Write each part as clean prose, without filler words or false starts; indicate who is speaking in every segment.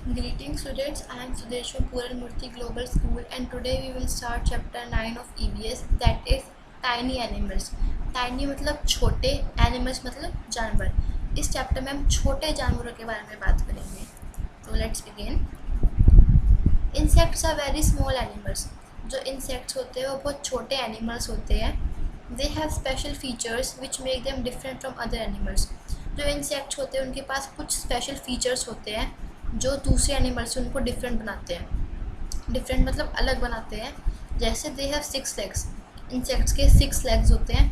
Speaker 1: Greetings students, I am Sudeshwar Puranmurthy Global School and today we will start chapter 9 of EVS, that is Tiny Animals. Tiny मतलब छोटे, Animals मतलब जानवर. इस chapter में हम छोटे जानवरों के बारे में बात करेंगे. तो let's begin. Insects are very small animals. जो insects होते हैं वो बहुत छोटे animals होते हैं. They have special features which make them different from other animals. जो insects होते हैं उनके पास कुछ special features होते हैं जो दूसरे एनिमल से उनको डिफरेंट बनाते हैं. डिफरेंट मतलब अलग बनाते हैं. जैसे दे हैव 6 लेग्स. इंसेक्ट्स के 6 लेग्स होते हैं.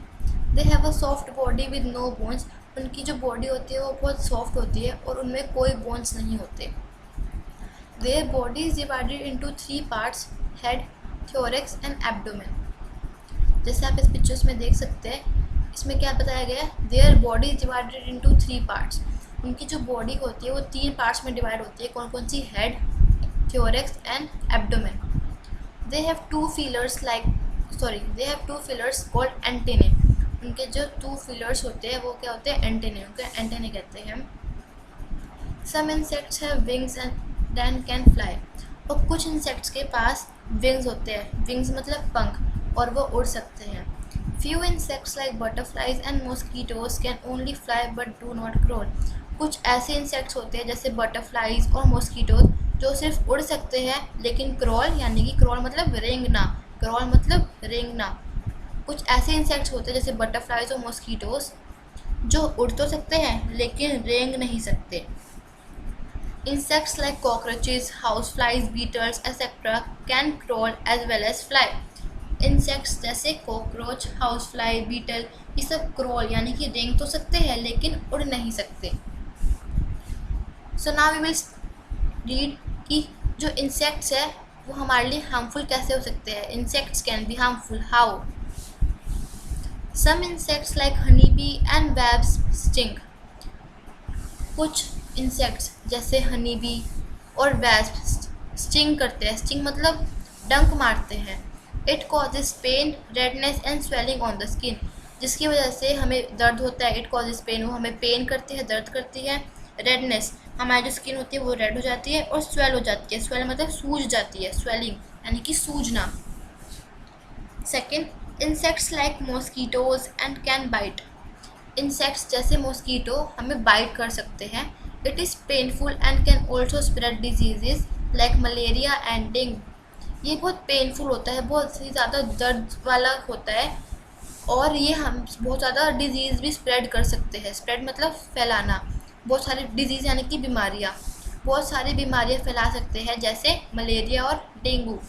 Speaker 1: They have a soft body with no bones. उनकी जो बॉडी होती है वो बहुत सॉफ्ट होती है और उनमें कोई बोन्स नहीं होते. Their body is divided into 3 parts, head, thorax and abdomen. जैसे आप इस पिक्चर्स में देख सकते हैं, इसमें क्या बताया गया है, their body is divided into 3 parts. उनकी जो बॉडी होती है वो 3 पार्ट्स में डिवाइड होती है. कौन कौन सी? Head, thorax and abdomen. They have two feelers called antennae. उनके जो 2 फिलर्स होते हैं वो क्या होते हैं? एंटेने. उनके एंटेने कहते हैं. Some insects have wings and then can fly. और कुछ इंसेक्ट्स के पास विंग्स होते हैं. विंग्स मतलब पंख, और वो उड़ सकते हैं. Few insects like butterflies and mosquitoes can only fly but do not crawl. कुछ ऐसे इंसेक्ट्स होते हैं जैसे बटरफ्लाइज और मॉस्किटोज जो सिर्फ उड़ सकते हैं लेकिन क्रॉल, यानी कि क्रॉल मतलब रेंगना. कुछ ऐसे इंसेक्ट्स होते हैं जैसे बटरफ्लाइज और मॉस्किटोज जो उड़ तो सकते हैं लेकिन रेंग नहीं सकते. Insects like cockroaches, house flies, beetles etcetera can crawl as well as fly. Insects जैसे कॉकरोच, हाउस फ्लाई, बीटल, ये सब क्रॉल यानी कि रेंग तो सकते हैं लेकिन उड़ नहीं सकते. So now we will read कि जो इंसेक्ट्स है वो हमारे लिए हार्मफुल कैसे हो सकते हैं. Insects can be harmful. How? Some insects like honey bee and wasps sting. कुछ इंसेक्ट्स जैसे हनी बी और वेब्स स्टिंग करते हैं. स्टिंग मतलब डंक मारते हैं. It causes pain, redness and swelling on the skin. जिसकी वजह से हमें दर्द होता है. इट कॉजेज पेन, वो हमें पेन करती है, दर्द करती है. रेडनेस, हमारी जो स्किन होती है वो रेड हो जाती है. और स्वेल हो जाती है. स्वेल मतलब सूज जाती है. स्वेलिंग यानी कि सूजना. Second, insects like mosquitoes and can bite. Insects जैसे मॉस्किटो हमें बाइट कर सकते हैं. It is painful and can also spread diseases like malaria and dengue. ये बहुत पेनफुल होता है, बहुत ही ज़्यादा दर्द वाला होता है और ये हम बहुत ज़्यादा डिजीज़ भी स्प्रेड कर सकते हैं. स्प्रेड मतलब फैलाना. बहुत सारी डिजीज़ यानी कि बीमारियाँ, बहुत सारी बीमारियाँ फैला सकते हैं जैसे मलेरिया और dengue.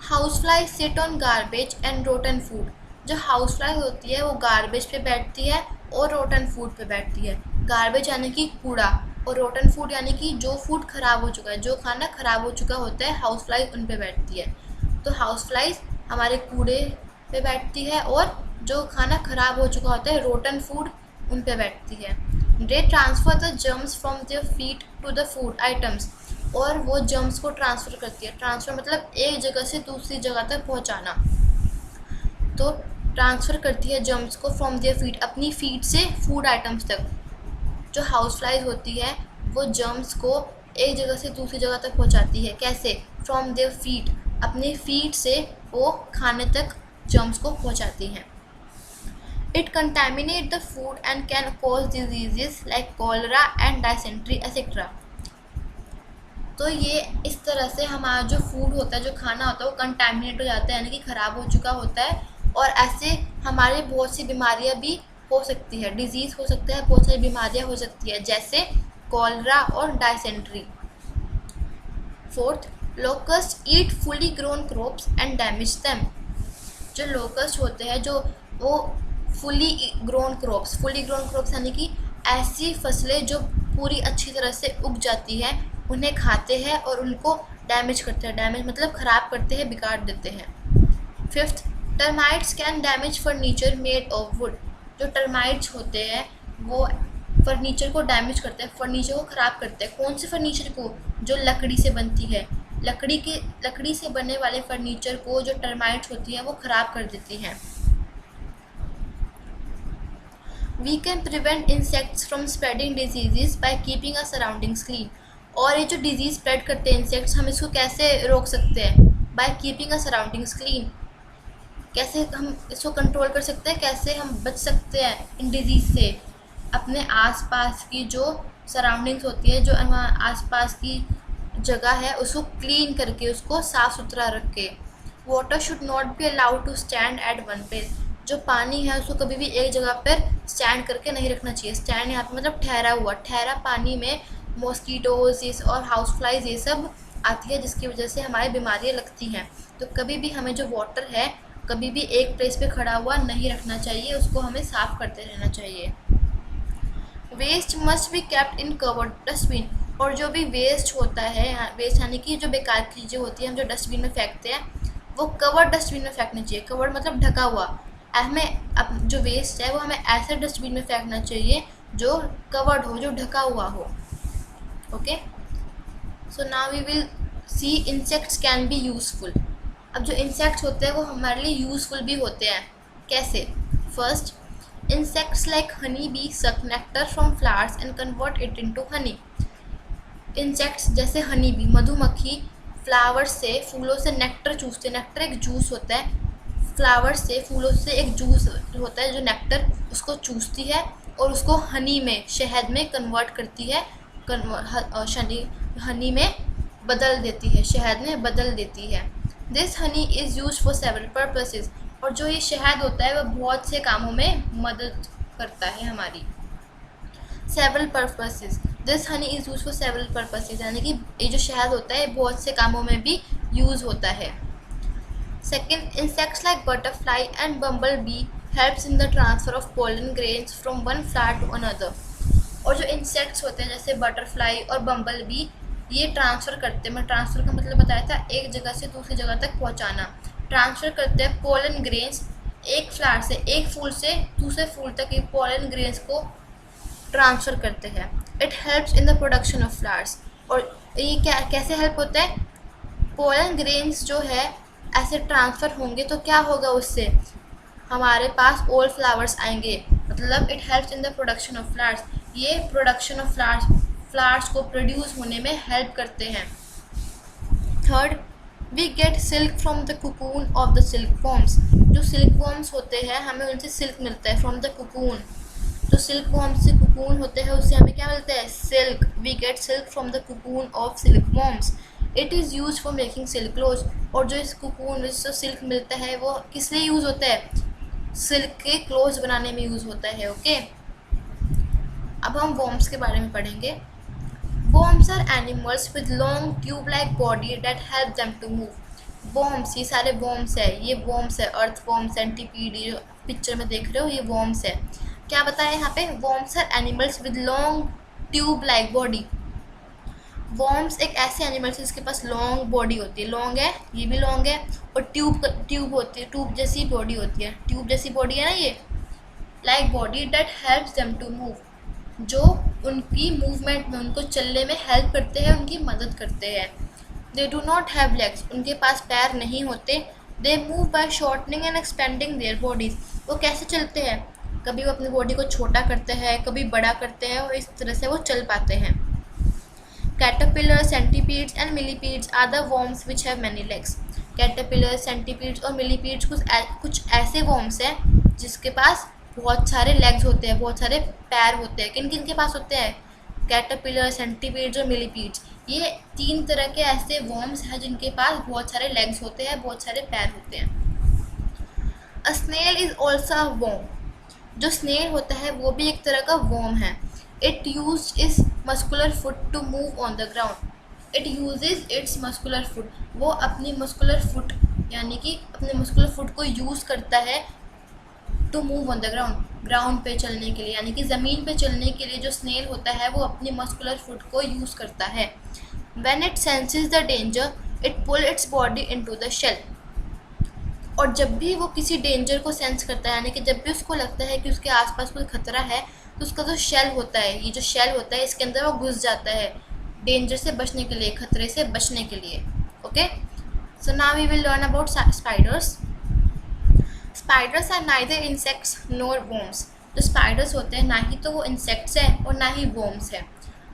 Speaker 1: House fly sit on garbage and rotten food. जो हाउस फ्लाई होती है वो गार्बेज पे बैठती है और रोटन फूड पे बैठती है. गार्बेज यानी कि कूड़ा और रोटन फूड यानी कि जो फूड ख़राब हो चुका है, जो खाना ख़राब हो चुका होता है, हाउस फ्लाई उन पे बैठती है. तो हाउस फ्लाइज हमारे कूड़े पे बैठती है और जो खाना ख़राब हो चुका होता है, रोटन फूड, उन पे बैठती है. They transfer the germs from their feet to the food items. और वो जर्म्स को ट्रांसफ़र करती है. ट्रांसफ़र मतलब एक जगह से दूसरी जगह तक पहुंचाना. तो ट्रांसफ़र करती है जर्म्स को फ्रॉम देयर फीट, अपनी फीट से फूड आइटम्स तक. जो हाउस फ्लाइज होती है वो जर्म्स को एक जगह से दूसरी जगह तक पहुंचाती है. कैसे? फ्रॉम देयर फीट, अपने फीट से वो खाने तक जर्म्स को पहुंचाती हैं. It contaminate the food and can cause diseases like cholera and dysentery etcetera. तो ये इस तरह से हमारा जो फूड होता है, जो खाना होता है, वो कंटामिनेट हो जाता है यानी कि ख़राब हो चुका होता है. और ऐसे हमारे बहुत सी बीमारियां भी हो सकती है. डिजीज़ हो सकता है, बहुत सारी बीमारियां हो सकती है जैसे कॉलरा और dysentery. Fourth, locust eat fully grown crops and damage them. जो लोकस्ट होते हैं जो वो फुली ग्रोन क्रॉप्स यानी कि ऐसी फसलें जो पूरी अच्छी तरह से उग जाती हैं, उन्हें खाते हैं और उनको डैमेज करते हैं. डैमेज मतलब ख़राब करते हैं, बिगाड़ देते हैं. Fifth, termites can damage furniture made of would. जो टर्माइट्स होते हैं वो फर्नीचर को डैमेज करते हैं, फर्नीचर को ख़राब करते हैं. कौन से फर्नीचर को? जो लकड़ी से बनती है. लकड़ी से बनने वाले फर्नीचर को जो टर्माइट्स होती हैं वो ख़राब कर देती हैं. We can prevent insects from spreading diseases by keeping a surroundings clean. और ये जो डिजीज स्प्रेड करते हैं इंसेक्ट्स, हम इसको कैसे रोक सकते हैं? Bye keeping a surroundings clean. कैसे हम इसको कंट्रोल कर सकते हैं, कैसे हम बच सकते हैं इन डिजीज से? अपने आसपास की जो सराउंडिंग्स होती है, जो हमारे आसपास की जगह है, उसको क्लीन करके, उसको साफ़ सुथरा रख के। Water should not be allowed to stand at one place. जो पानी है उसको कभी भी एक जगह पर स्टैंड करके नहीं रखना चाहिए। स्टैंड यहाँ पे मतलब ठहरा हुआ, ठहरा पानी में मॉस्किटोज ये और हाउस फ्लाइज ये सब आती है, जिसकी वजह से हमारी बीमारियाँ लगती हैं। तो कभी भी हमें जो वाटर है कभी भी एक प्लेस पे खड़ा हुआ नहीं रखना चाहिए, उसको हमें साफ़ करते रहना चाहिए। Waste must be kept in covered dustbin. और जो भी वेस्ट होता है, वेस्ट यानी कि जो बेकार की चीज़ें होती हैं हम जो डस्टबिन में फेंकते हैं, वो कवर्ड डस्टबिन में फेंकनी चाहिए। कवर्ड मतलब ढका हुआ। हमें अब जो वेस्ट है वो हमें ऐसे डस्टबिन में फेंकना चाहिए जो कवर्ड हो, जो ढका हुआ हो। Okay, so now we will see insects can be useful. अब जो इंसेक्ट्स होते हैं वो हमारे लिए यूज़फुल भी होते हैं। कैसे? First, insects like honeybee suck nectar from flowers and convert it into honey. Insects जैसे हनी बी, मधुमक्खी, फ्लावर से, फूलों से नेक्टर चूसते। नेक्टर एक जूस होता है, फ्लावर से, फूलों से एक जूस होता है जो नेक्टर, उसको चूसती है और उसको हनी में, शहद में कन्वर्ट करती है, हनी में बदल देती है, शहद में बदल देती है। This Honey is use for several purposes. और जो ये शहद होता है वह बहुत से कामों में मदद करता है हमारी। Several purposes, this Honey is use for several purposes, यानी कि ये जो शहद होता है बहुत से कामों में भी यूज़ होता है। Second, insects like butterfly and bumblebee helps in the transfer of pollen grains from one flower to another. और जो इंसेक्ट्स होते हैं जैसे बटरफ्लाई और बम्बल बी, ये ट्रांसफ़र करते हैं, मैं ट्रांसफ़र का मतलब बताया था, एक जगह से दूसरी जगह तक पहुंचाना। ट्रांसफ़र करते हैं पोलन ग्रेन्स, एक फ्लावर से, एक फूल से दूसरे फूल तक ये पोलन ग्रेन्स को ट्रांसफ़र करते हैं। It helps in the production of flowers. और ये क्या कैसे हेल्प होता है? पोलन ग्रेन्स जो है ऐसे ट्रांसफ़र होंगे तो क्या होगा, उससे हमारे पास और फ्लावर्स आएंगे। मतलब it helps in the production of flowers, ये प्रोडक्शन ऑफ फ्लावर्स को प्रोड्यूस होने में हेल्प करते हैं। Third, we get silk from the cocoon of the silk worms. जो सिल्क वॉर्म्स होते हैं हमें उनसे सिल्क मिलता है, फ्रॉम द कुकून। जो सिल्क वॉर्म्स से कुकून होते हैं उससे हमें क्या मिलता है? Silk. We get silk from the cocoon of silk worms. It is use for making silk cloth. और जो इस कुकून जिससे सिल्क मिलता है वो किस लिए यूज़ होता है? सिल्क के क्लोथ्स बनाने में यूज़ होता है। ओके, अब हम वॉर्म्स के बारे में पढ़ेंगे। Worms are animals with long tube-like body that help them to move. Worms, ये सारे worms है, ये worms है, earthworm, centipede, ये पिक्चर में देख रहे हो ये worms है। क्या बताया यहाँ पे? Worms are animals with long tube-like body. Worms एक ऐसे एनिमल्स है जिसके पास लॉन्ग बॉडी होती है, लॉन्ग है, ये भी लॉन्ग है, और ट्यूब होती है, ट्यूब जैसी बॉडी होती है, ट्यूब जैसी बॉडी है ना ये, like body that helps them to move, जो उनकी मूवमेंट में, उनको चलने में हेल्प करते हैं, उनकी मदद करते हैं। They do not have legs, उनके पास पैर नहीं होते। They move by shortening and expanding their bodies, वो कैसे चलते हैं? कभी वो अपनी बॉडी को छोटा करते हैं, कभी बड़ा करते हैं, और इस तरह से वो चल पाते हैं। Caterpillar, centipedes and millipedes are the worms which have many legs. Caterpillar, centipedes और मिलीपीड्स कुछ ऐसे वर्म्स हैं जिसके पास बहुत सारे लेग्स होते हैं, बहुत सारे पैर होते हैं। किन किन के पास होते हैं? कैटरपिलर, सेंटीपीड्स और मिलीपीड्स। ये 3 तरह के ऐसे वर्म्स हैं जिनके पास बहुत सारे लेग्स होते हैं, बहुत सारे पैर होते हैं। A snail is also a worm. जो स्नेल होता है वो भी एक तरह का वर्म है। It use its muscular foot to move on the ground. It uses its muscular foot, वो अपनी मस्कुलर फुट यानी कि अपने मस्कुलर फुट को यूज़ करता है to move on the ground, ground पे चलने के लिए, यानी कि ज़मीन पे चलने के लिए जो स्नेल होता है वो अपनी मस्कुलर फुट को यूज़ करता है। When it senses the danger it pull its body into the shell. और जब भी वो किसी डेंजर को सेंस करता है, यानी कि जब भी उसको लगता है कि उसके आसपास कोई खतरा है, तो उसका जो शेल होता है, ये जो शेल होता है इसके अंदर वो घुस जाता है डेंजर से बचने के लिए, खतरे से बचने के लिए। Okay, so now we will learn about spiders. Spiders are neither insects nor worms. जो स्पाइडर्स होते हैं ना ही तो वो इंसेक्ट्स है और ना ही वर्म्स है।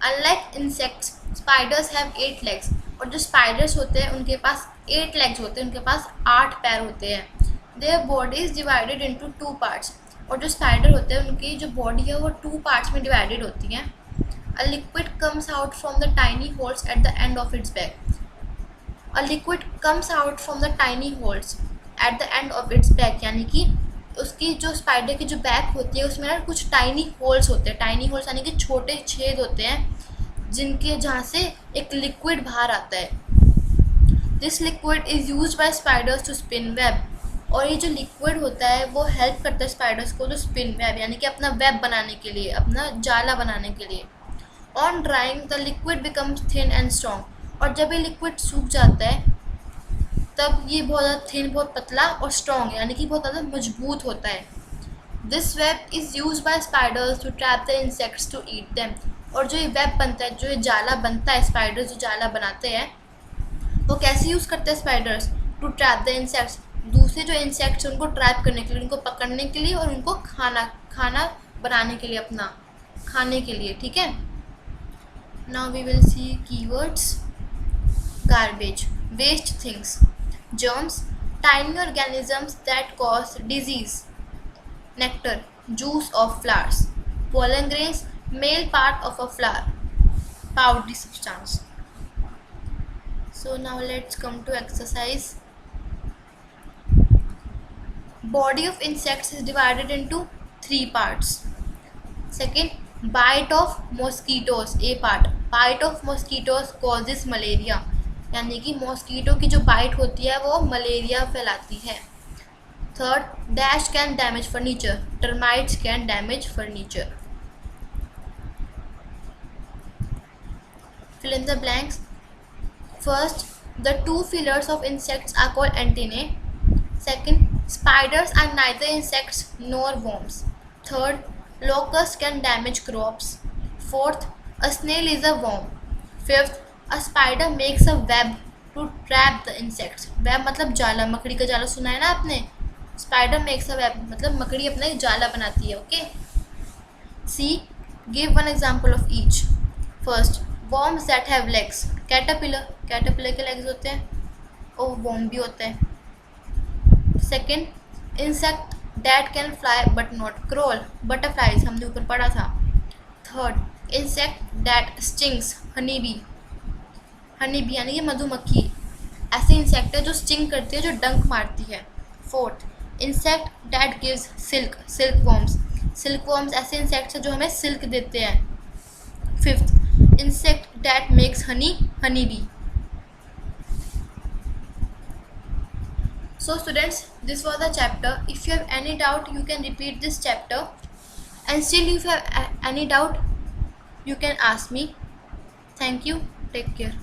Speaker 1: Unlike insects, spiders have 8 legs. और जो स्पाइडर्स होते हैं उनके पास 8 लेग्स होते हैं, उनके पास 8 पैर होते हैं। Their body is divided into 2 parts. और जो स्पाइडर होते हैं उनकी जो बॉडी है वो 2 पार्ट्स में डिवाइडेड होती है। A liquid comes out from the tiny holes at the end of its back. A liquid comes out from the tiny holes at the end of its back, यानी कि उसकी जो spider की जो back होती है उसमें ना कुछ टाइनी होल्स होते हैं। टाइनी होल्स यानी कि छोटे छेद होते हैं जिनके जहाँ से एक लिक्विड बाहर आता है। This liquid is use by spiders to spin web. और ये जो लिक्विड होता है वो हेल्प करता है स्पाइडर्स को टू स्पिन वेब, यानी कि अपना वेब बनाने के लिए, अपना जाला बनाने के लिए। On drawing the liquid becomes thin and strong. और जब ये लिक्विड सूख जाता है तब ये बहुत ज़्यादा थिन, बहुत पतला और स्ट्रॉन्ग है, यानी कि बहुत ज़्यादा मजबूत होता है। This web is use by spiders to trap the insects to eat them. और जो ये वेब बनता है, जो ये जाला बनता है, स्पाइडर्स जो जाला बनाते हैं वो कैसे यूज़ करते हैं spiders? To trap the insects, दूसरे जो इंसेक्ट्स उनको ट्रैप करने के लिए, उनको पकड़ने के लिए और उनको खाना बनाने के लिए, अपना खाने के लिए। ठीक है, now we will see keywords. Garbage, waste things. Germs, tiny organisms that cause disease. Nectar, juice of flowers. Pollen grains, male part of a flower. Powdery substance. So now let's come to exercise. Body of insects is divided into 3 parts. Second, bite of mosquitoes, A part. Bite of mosquitoes causes malaria, यानी कि mosquito की जो bite होती है वो malaria फैलाती है। Third, dash can damage furniture, termites can damage furniture. Fill in the blanks. First, the 2 feelers of insects are called antennae. Second, spiders are neither insects nor worms. Third, locusts can damage crops. Fourth, a snail is a worm. Fifth, a spider makes a web to trap the insects. web मतलब जाला, मकड़ी का जाला सुना है ना आपने? spider makes a web मतलब मकड़ी अपना एक जाला बनाती है। Okay, C, give one example of each. First, worms that have legs. caterpillar, caterpillar के legs होते हैं और worm भी होता है। Second, insect that can fly but not crawl. butterflies हमने ऊपर पढ़ा था। Third, insect that stings. honeybee, honeybee यानी कि मधुमक्खी, ऐसे इंसेक्ट है जो स्टिंग करती है, जो डंक मारती है। Fourth, insect that gives silk, silk worms, silk worms ऐसे इंसेक्ट्स हैं जो हमें सिल्क देते हैं। Fifth, insect that makes Honey, honeybee. So students, this was the chapter. If you have any doubt, you can repeat this chapter, and still if you have any doubt, you can ask me. Thank you. Take care.